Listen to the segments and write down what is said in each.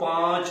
5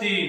3،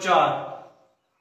4،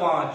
5،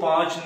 5